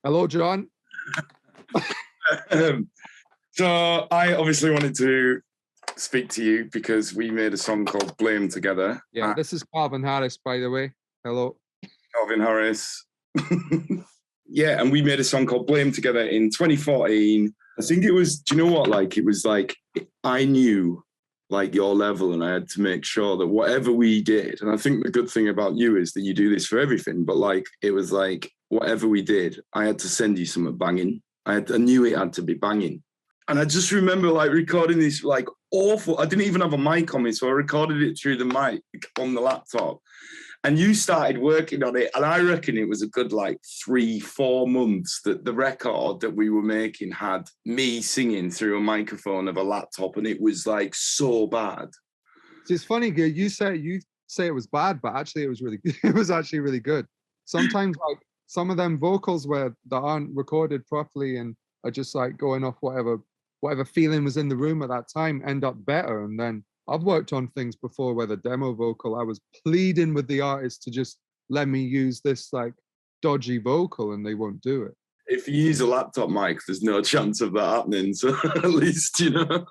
Hello, John. So I obviously wanted to speak to you because we made a song called Blame together. Yeah, this is Calvin Harris, by the way. Hello. Calvin Harris. Yeah, and we made a song called Blame together in 2014. I think it was, do you know what? Like, it was like, I knew like your level and I had to make sure that whatever we did, and I think the good thing about you is that you do this for everything, but like, it was like, whatever we did, I had to send you something banging. I knew it had to be banging. And I just remember like recording this like awful, I didn't even have a mic on me, so I recorded it through the mic on the laptop. And you started working on it, and I reckon it was a good like 3-4 months that the record that we were making had me singing through a microphone of a laptop, and it was like so bad. It's funny, Gil. You say it was bad, but actually it was really good. It was actually really good. Sometimes like some of them vocals that aren't recorded properly and are just like going off whatever feeling was in the room at that time end up better. And then I've worked on things before where the demo vocal, I was pleading with the artist to just let me use this like dodgy vocal and they won't do it. If you use a laptop mic, there's no chance of that happening. So at least, you know.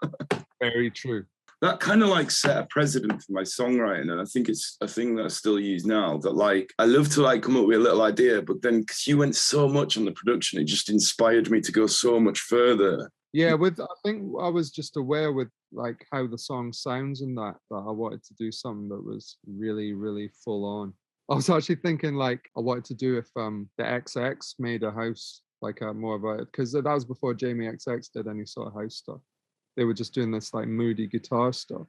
Very true. That kind of like set a precedent for my songwriting. And I think it's a thing that I still use now, that like, I love to like come up with a little idea, but then because you went so much on the production, it just inspired me to go so much further. Yeah, I think I was just aware with like how the song sounds and that I wanted to do something that was really, really full on. I was actually thinking like I wanted to do if the XX made a house, like a more of a, because that was before Jamie XX did any sort of house stuff. They were just doing this like moody guitar stuff.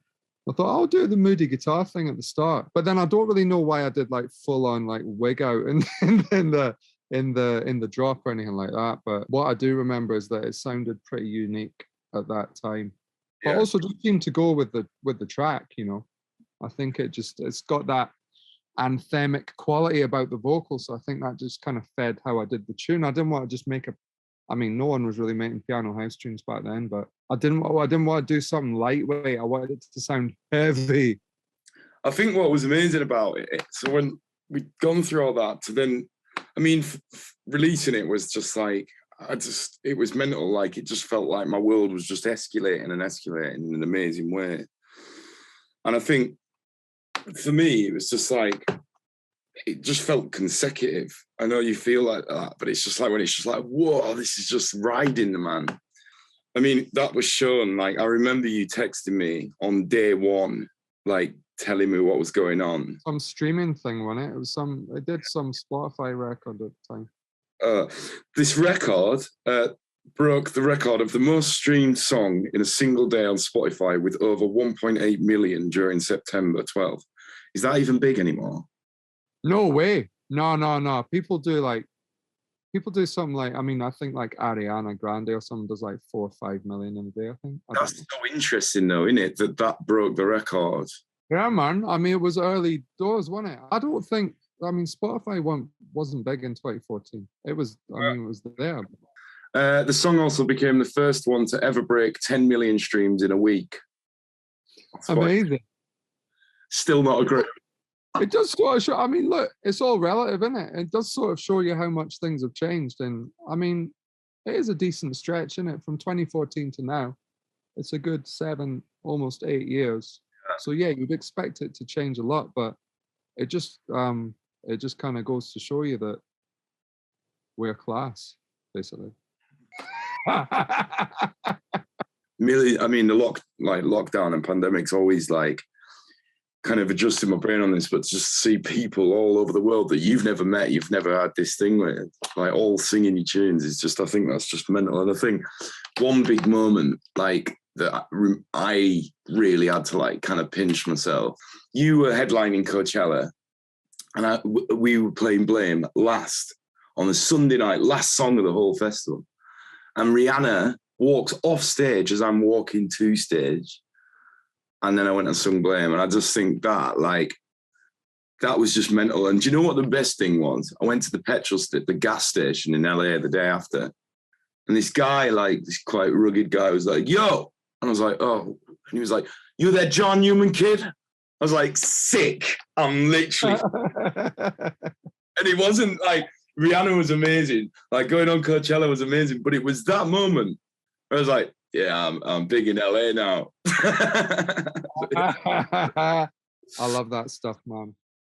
I thought I'll do the moody guitar thing at the start, but then I don't really know why I did like full on like wig out and in the drop or anything like that. But what I do remember is that it sounded pretty unique at that time. But Yeah. also just seemed to go with the track, you know. I think it's got that anthemic quality about the vocals. So I think that just kind of fed how I did the tune. I didn't want to just make no one was really making piano house tunes back then, but I didn't want to do something lightweight. I wanted it to sound heavy. I think what was amazing about it, so when we'd gone through all that, to then, I mean, releasing it was just like, it was mental. Like, it just felt like my world was just escalating and escalating in an amazing way. And I think for me, it was just like, it just felt consecutive. I know you feel like that, but it's just like when it's just like, whoa, this is just riding the man. I mean, that was shown, like, I remember you texting me on day one, like, telling me what was going on. Some streaming thing, wasn't it? It did some Spotify record at the time. This record broke the record of the most streamed song in a single day on Spotify with over 1.8 million during September 12th. Is that even big anymore? No way. No. People do something like, I mean, I think like Ariana Grande or something does like 4 or 5 million in a day, I think. That's so interesting though, isn't it? That broke the record. Yeah, man. I mean, it was early doors, wasn't it? I don't think, I mean, Spotify wasn't big in 2014. It was there. The song also became the first one to ever break 10 million streams in a week. Amazing. Still not a great. It does sort of show, I mean, look, it's all relative, isn't it? It does sort of show you how much things have changed. And I mean, it is a decent stretch, isn't it? From 2014 to now, it's a good 7, almost 8 years. So yeah, you'd expect it to change a lot, but it just kind of goes to show you that we're class, basically. I mean, the lockdown and pandemic's always like kind of adjusting my brain on this, but just to see people all over the world that you've never met, you've never had this thing with, like all singing your tunes, is just, I think that's just mental. And I think one big moment, like, that I really had to like kind of pinch myself. You were headlining Coachella, and we were playing Blame last on the Sunday night, last song of the whole festival. And Rihanna walks off stage as I'm walking to stage. And then I went and sung Blame. And I just think that, like, that was just mental. And do you know what the best thing was? I went to the gas station in LA the day after. And this guy, like, this quite rugged guy was like, yo. And I was like, oh. And he was like, you that John Newman kid? I was like, sick. I'm literally. And it wasn't like, Rihanna was amazing. Like going on Coachella was amazing, but it was that moment where I was like, yeah, I'm big in LA now. I love that stuff, man.